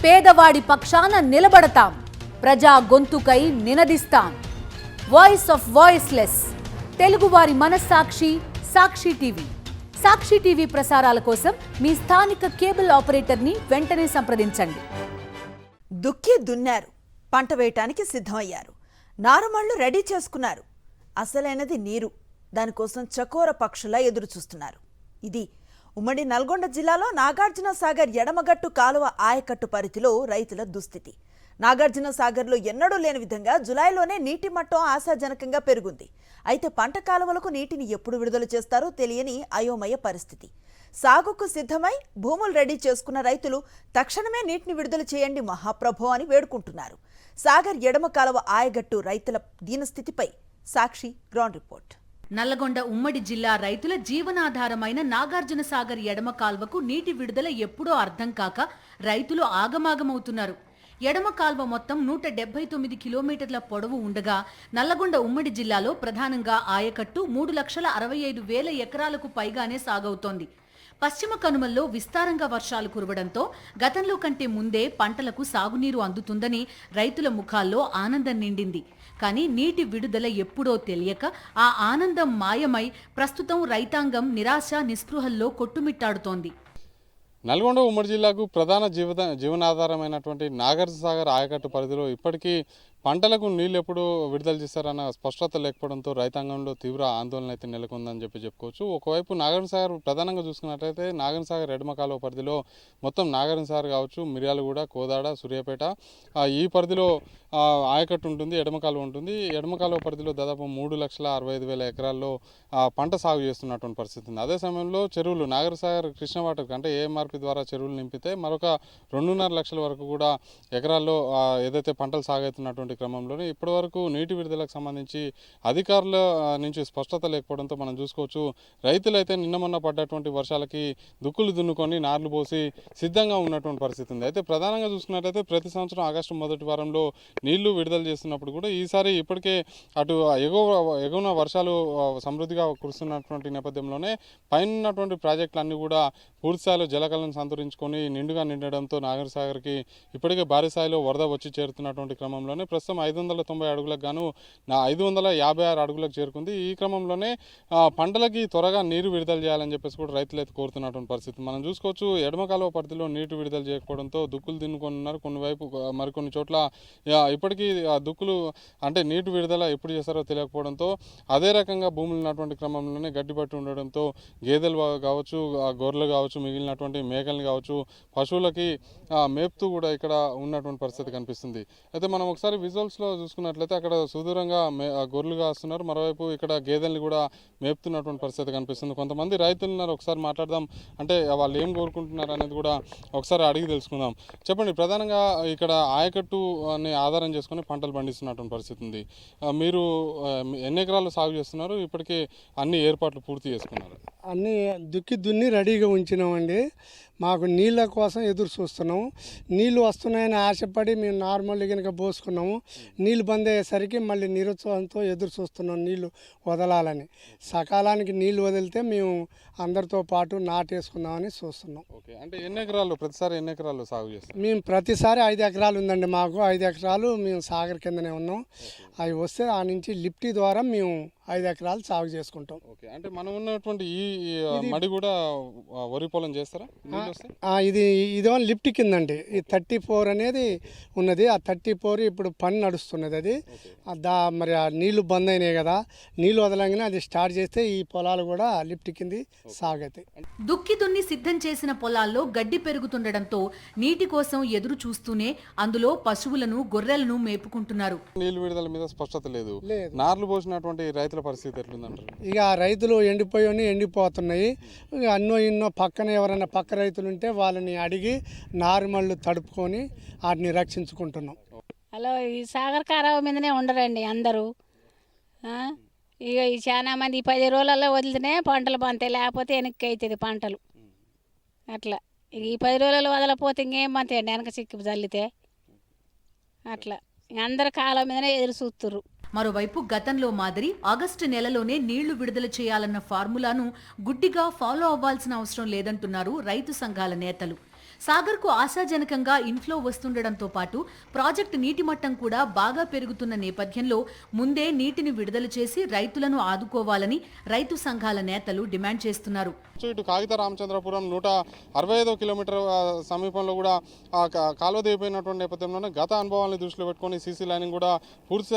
పేదవాడి పక్షాన నిలబడతాం, ప్రజా గొంతుకై నినదిస్తాం. వాయిస్ ఆఫ్ వాయిస్లెస్, తెలుగువారి మనస్సాక్షి సాక్షి టీవీ. సాక్షి టీవీ ప్రసారాల కోసం మీ స్థానిక కేబుల్ ఆపరేటర్ని వెంటనే సంప్రదించండి. దుక్కి దున్నారు, పంట వేయటానికి సిద్ధమయ్యారు, నారుమళ్లు రెడీ చేసుకున్నారు. అసలైనది నీరు, దానికోసం చకోర పక్షులా ఎదురు చూస్తున్నారు. ఇది ఉమ్మడి నల్గొండ జిల్లాలో నాగార్జున సాగర్ ఎడమగట్టు కాలువ ఆయకట్టు పరిధిలో రైతుల దుస్థితి. నాగార్జున సాగర్లో ఎన్నడూ లేని విధంగా జులైలోనే నీటి మట్టం ఆశాజనకంగా పెరుగుంది. అయితే పంట కాలువలకు నీటిని ఎప్పుడు విడుదల చేస్తారో తెలియని అయోమయ పరిస్థితి. సాగుకు సిద్ధమై భూములు రెడీ చేసుకున్న రైతులు తక్షణమే నీటిని విడుదల చేయండి మహాప్రభో అని వేడుకుంటున్నారు. సాగర్ ఎడమ కాలువ ఆయగట్టు రైతుల దీనస్థితిపై సాక్షి గ్రౌండ్ రిపోర్ట్. నల్లగొండ ఉమ్మడి జిల్లా రైతుల జీవనాధారమైన నాగార్జున సాగర్ ఎడమ కాల్వకు నీటి విడుదల ఎప్పుడో అర్థం కాక రైతులు ఆగమాగమవుతున్నారు. ఎడమ కాల్వ మొత్తం 179 కిలోమీటర్ల పొడవు ఉండగా నల్లగొండ ఉమ్మడి జిల్లాలో ప్రధానంగా ఆయకట్టు 3,65,000 ఎకరాలకు పైగానే సాగవుతోంది. పశ్చిమ కనుమల్లో విస్తారంగా వర్షాలు కురవడంతో గతంలో కంటే ముందే పంటలకు సాగునీరు అందుతుందని రైతుల ముఖాల్లో ఆనందం నిండింది. కానీ నీటి విడుదల ఎప్పుడో తెలియక ఆ ఆనందం మాయమై ప్రస్తుతం రైతాంగం నిరాశ నిస్పృహల్లో కొట్టుమిట్టాడుతోంది. నల్గొండ ఉమ్మడి జిల్లాకు ప్రధాన జీవనాధారమైనటువంటి నాగార్జున సాగర్ ఆయకట్టు పరిధిలో ఇప్పటికీ పంటలకు నీళ్లు ఎప్పుడు విడుదల చేస్తారన్న స్పష్టత లేకపోవడంతో రైతాంగంలో తీవ్ర ఆందోళన అయితే నెలకొందని చెప్పుకోవచ్చు. ఒకవైపు నాగార్జున సాగర్ ప్రధానంగా చూసుకున్నట్లయితే నాగార్జున సాగర్ ఎడమ కాలువ పరిధిలో మొత్తం నాగార్జున సాగర్ కావచ్చు, మిర్యాలగూడ, కోదాడ, సూర్యాపేట ఈ పరిధిలో ఆయకట్టు ఉంటుంది, ఎడమ కాలువ ఉంటుంది. ఎడమ కాలువ పరిధిలో దాదాపు 3,65,000 ఎకరాల్లో పంట సాగు చేస్తున్నటువంటి పరిస్థితి ఉంది. అదే సమయంలో చెరువులు నాగార్జున సాగర్ కృష్ణ వాటర్ అంటే ఏఎంఆర్పి ద్వారా చెరువులు నింపితే మరొక 2.5 లక్షల వరకు కూడా ఎకరాల్లో ఏదైతే పంటలు సాగవుతున్నటువంటి క్రమంలోనే ఇప్పటి వరకు నీటి విడుదలకు సంబంధించి అధికారుల నుంచి స్పష్టత లేకపోవడంతో మనం చూసుకోవచ్చు. రైతులైతే నిన్న మొన్న పడ్డటువంటి వర్షాలకి దుక్కులు దున్నుకొని నార్లు పోసి సిద్ధంగా ఉన్నటువంటి పరిస్థితి ఉంది. అయితే ప్రధానంగా చూసుకున్నట్లయితే ప్రతి సంవత్సరం ఆగస్టు మొదటి వారంలో నీళ్లు విడుదల చేస్తున్నప్పుడు కూడా ఈసారి ఇప్పటికే అటు ఎగువన వర్షాలు సమృద్ధిగా కురుస్తున్నటువంటి నేపథ్యంలోనే పైన ఉన్నటువంటి ప్రాజెక్టులన్నీ కూడా పూర్తి స్థాయిలో జలకళను సంతరించుకొని నిండుగా నిండడంతో నాగార్జున సాగర్కి ఇప్పటికే భారీ స్థాయిలో వరద వచ్చి చేరుతున్నటువంటి క్రమంలోనే ప్రస్తుతం 590 అడుగులకు గాను 556 అడుగులకు చేరుకుంది. ఈ క్రమంలోనే పంటలకి త్వరగా నీరు విడుదల చేయాలని చెప్పేసి కూడా రైతులు అయితే కోరుతున్నటువంటి పరిస్థితి మనం చూసుకోవచ్చు. ఎడమ కాలువ పరిధిలో నీరు విడుదల చేయకపోవడంతో దుక్కులు తిన్నుకున్నారు. మరికొన్ని చోట్ల ఇప్పటికీ దుక్కులు అంటే నీటి విడుదల ఎప్పుడు చేస్తారో తెలియకపోవడంతో అదే రకంగా భూములు ఉన్నటువంటి క్రమంలోనే గడ్డిపట్టి ఉండడంతో గేదెలు కావచ్చు, గొర్రెలు కావచ్చు, మిగిలినటువంటి మేకలు కావచ్చు, పశువులకి మేపుతూ కూడా ఇక్కడ ఉన్నటువంటి పరిస్థితి కనిపిస్తుంది. అయితే మనం ఒకసారి విజువల్స్లో చూసుకున్నట్లయితే అక్కడ సుదూరంగా గొర్రెలు కాస్తున్నారు, మరోవైపు ఇక్కడ గేదెల్ని కూడా మేపుతున్నటువంటి పరిస్థితి కనిపిస్తుంది. కొంతమంది రైతులు ఉన్నారు, ఒకసారి మాట్లాడదాం. అంటే వాళ్ళు ఏం కోరుకుంటున్నారు అనేది కూడా ఒకసారి అడిగి తెలుసుకుందాం. చెప్పండి, ప్రధానంగా ఇక్కడ ఆయకట్టు అని ఆధారం చేసుకుని పంటలు పండిస్తున్నటువంటి పరిస్థితి ఉంది. మీరు ఎన్ని ఎకరాలు సాగు చేస్తున్నారు? ఇప్పటికీ అన్ని ఏర్పాట్లు పూర్తి చేసుకున్నారు? అన్నీ దుక్కి దున్ని రెడీగా ఉంచినామండి. మాకు నీళ్ళ కోసం ఎదురు చూస్తున్నాము. నీళ్ళు వస్తున్నాయని ఆశపడి మేము నార్మల్ కనుక పోసుకున్నాము. నీళ్ళు బంద్ అయ్యేసరికి మళ్ళీ నిరుత్సాహంతో ఎదురు చూస్తున్నాం నీళ్ళు వదలాలని. సకాలానికి నీళ్ళు వదిలితే మేము అందరితో పాటు నాటేసుకుందామని చూస్తున్నాం. ఓకే, అంటే ఎన్ని ఎకరాలు ప్రతిసారి ఎన్ని ఎకరాలు సాగు చేస్తాం? మేము ప్రతిసారి 5 ఎకరాలు ఉందండి. మాకు 5 ఎకరాలు మేము సాగర్ కిందనే ఉన్నాం. అవి వస్తే ఆ నుంచి లిఫ్టీ ద్వారా మేము 5 ఎకరాలు సాగు చేసుకుంటాం. ఓకే, అంటే మనం ఉన్నటువంటి ఈ మడి కూడా వరి పొలం చేస్తారా? ఇదో లిఫ్ట్ కిందండి. ఈ 34 అనేది ఉన్నది. ఆ 34 ఇప్పుడు పని నడుస్తున్నది. అది మరి ఆ నీళ్లు బంద్ అయినాయి కదా, నీళ్లు వదలంగానే అది స్టార్ట్ చేస్తే ఈ పొలాలు కూడా లిఫ్ట్ కింది సాగతాయి. దుక్కి దున్ని సిద్ధం చేసిన పొలాల్లో గడ్డి పెరుగుతుండడంతో నీటి కోసం ఎదురు చూస్తూనే అందులో పశువులను, గొర్రెలను మేపుకుంటున్నారు. నీళ్లు విడుదల మీద స్పష్టత లేదు. నార్లు పోసినటువంటి రైతుల పరిస్థితి ఎట్లుందంటారు? ఇక రైతులు ఎండిపోతున్నాయి. ఇన్నో పక్కన ఎవరైనా పక్క రైతులు ఉంటే వాళ్ళని అడిగి నార్మల్ తడుపుకొని వాటిని రక్షించుకుంటున్నాం. హలో, ఈ సాగర్ కారావ మీదనే ఉండరండి అందరూ. ఇక ఈ చాలా మంది 10 రోజులలో వదిలితేనే పంటలు పంతాయి, లేకపోతే వెనక్కి అవుతుంది పంటలు. అట్లా ఇక ఈ 10 రోజులలో వదలపోతే ఇంకేం పంతాయండి వెనక చిక్కి చల్లితే. అట్లా అందరు కాలం మీదనే ఎదురు చూస్తుర్రు. మరోవైపు గతంలో మాదిరి ఆగస్టు నెలలోనే నీళ్లు విడుదల చేయాలన్న ఫార్ములాను గుడ్డిగా ఫాలో అవ్వాల్సిన అవసరం లేదంటున్నారు రైతు సంఘాల నేతలు. సాగర్కు ఆశాజనకంగా ఇన్ఫ్లో వస్తుండటంతో పాటు ప్రాజెక్టు నీటి మట్టం కూడా బాగా పెరుగుతున్న నేపథ్యంలో ముందే నీటిని విడుదల చేసి రైతులను ఆదుకోవాలని రైతు సంఘాల నేతలు డిమాండ్ చేస్తున్నారు. ఇటు కాగిత రామచంద్రపురం 165 కిలోమీటర్ సమీపంలో కూడా కాలువ దిగిపోయినటువంటి నేపథ్యంలోనే గత అనుభవాలను దృష్టిలో పెట్టుకొని సీసీ లైనింగ్ కూడా పూర్తి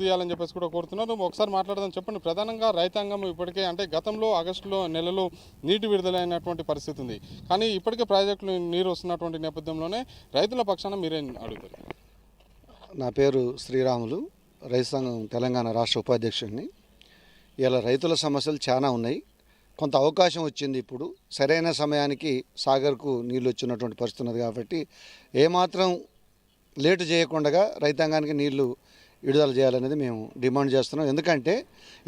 చేయాలని చెప్పేసి కూడా కోరుతున్నారు. ఒకసారి మాట్లాడదాం. చెప్పండి, ప్రధానంగా రైతాంగం ఇప్పటికే అంటే గతంలో ఆగస్టులో నెలలో నీటి విడుదలైనటువంటి పరిస్థితి ఉంది, కానీ ఇప్పటికే ప్రాజెక్టులు నీరు వస్తున్నటువంటి నేపథ్యంలోనే రైతుల పక్షాన మీరేం అడుగుతారు? నా పేరు శ్రీరాములు, రైతు సంఘం తెలంగాణ రాష్ట్ర ఉపాధ్యక్షుడిని. ఇలా రైతుల సమస్యలు చాలా ఉన్నాయి. కొంత అవకాశం వచ్చింది, ఇప్పుడు సరైన సమయానికి సాగర్కు నీళ్ళు వచ్చినటువంటి పరిస్థితి ఉన్నది కాబట్టి ఏమాత్రం లేటు చేయకుండా రైతాంగానికి నీళ్లు విడుదల చేయాలనేది మేము డిమాండ్ చేస్తున్నాం. ఎందుకంటే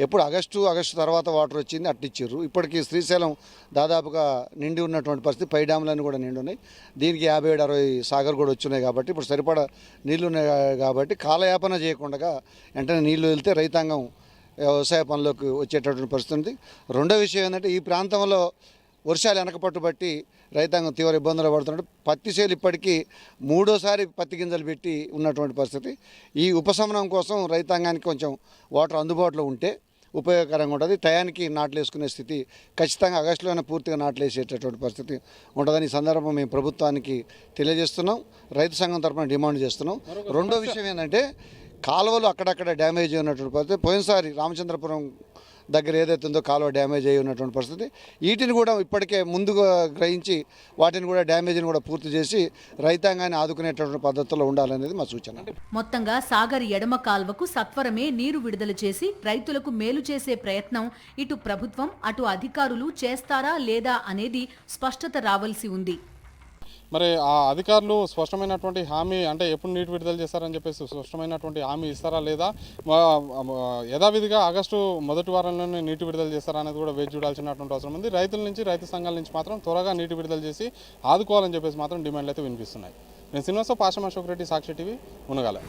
ఎప్పుడు ఆగస్టు తర్వాత వాటర్ వచ్చింది అట్టిచ్చిర్రు. ఇప్పటికీ శ్రీశైలం దాదాపుగా నిండి ఉన్నటువంటి పరిస్థితి, పై డ్యాములన్నీ కూడా నిండి ఉన్నాయి. దీనికి 57-60 సాగర్ కూడా వచ్చినాయి కాబట్టి ఇప్పుడు సరిపడా నీళ్లు ఉన్నాయి కాబట్టి కాలయాపన చేయకుండా వెంటనే నీళ్లు వెళ్తే రైతాంగం వ్యవసాయ పనులకు వచ్చేటటువంటి పరిస్థితి ఉంది. రెండో విషయం ఏంటంటే ఈ ప్రాంతంలో వర్షాలు వెనకపట్టుబట్టి రైతాంగం తీవ్ర ఇబ్బందులు పడుతున్నట్టు పత్తి చేలు ఇప్పటికీ 3వ పత్తి గింజలు పెట్టి ఉన్నటువంటి పరిస్థితి. ఈ ఉపశమనం కోసం రైతాంగానికి కొంచెం వాటర్ అందుబాటులో ఉంటే ఉపయోగకరంగా ఉంటుంది. టయానికి నాట్లు వేసుకునే స్థితి ఖచ్చితంగా ఆగస్టులోనే పూర్తిగా నాట్లు వేసేటటువంటి పరిస్థితి ఉంటుందని ఈ సందర్భం మేము ప్రభుత్వానికి తెలియజేస్తున్నాం. రైతు సంఘం తరఫున డిమాండ్ చేస్తున్నాం. రెండో విషయం ఏంటంటే కాలువలు అక్కడక్కడ డ్యామేజ్ అయినటువంటి పరిస్థితి. పోయినసారి రామచంద్రపురం దగ్గర ఏదైతే ఉందో కాలువ డ్యామేజ్ అయి ఉన్నటువంటి పరిస్థితి. వీటిని కూడా ఇప్పటికే ముందుగా గ్రహించి వాటిని కూడా డ్యామేజ్ని కూడా పూర్తి చేసి రైతాంగాన్ని ఆదుకునేటటువంటి పద్ధతుల్లో ఉండాలనేది మా సూచన. మొత్తంగా సాగర్ ఎడమ కాల్వకు సత్వరమే నీరు విడుదల చేసి రైతులకు మేలు చేసే ప్రయత్నం ఇటు ప్రభుత్వం అటు అధికారులు చేస్తారా లేదా అనేది స్పష్టత రావాల్సి ఉంది. మరి ఆ అధికారులు స్పష్టమైనటువంటి హామీ అంటే ఎప్పుడు నీటి విడుదల చేస్తారని చెప్పేసి స్పష్టమైనటువంటి హామీ ఇస్తారా లేదా, యథావిధిగా ఆగస్టు మొదటి వారంలోనే నీటి విడుదల చేస్తారా అనేది కూడా వేచి చూడాల్సినటువంటి అవసరం ఉంది. రైతుల నుంచి రైతు సంఘాల నుంచి మాత్రం త్వరగా నీటి విడుదల చేసి ఆదుకోవాలని చెప్పేసి మాత్రం డిమాండ్లు అయితే వినిపిస్తున్నాయి. నేను శ్రీనివాస పాషం అశోక్ రెడ్డి, సాక్షి టీవీ, మునగాల.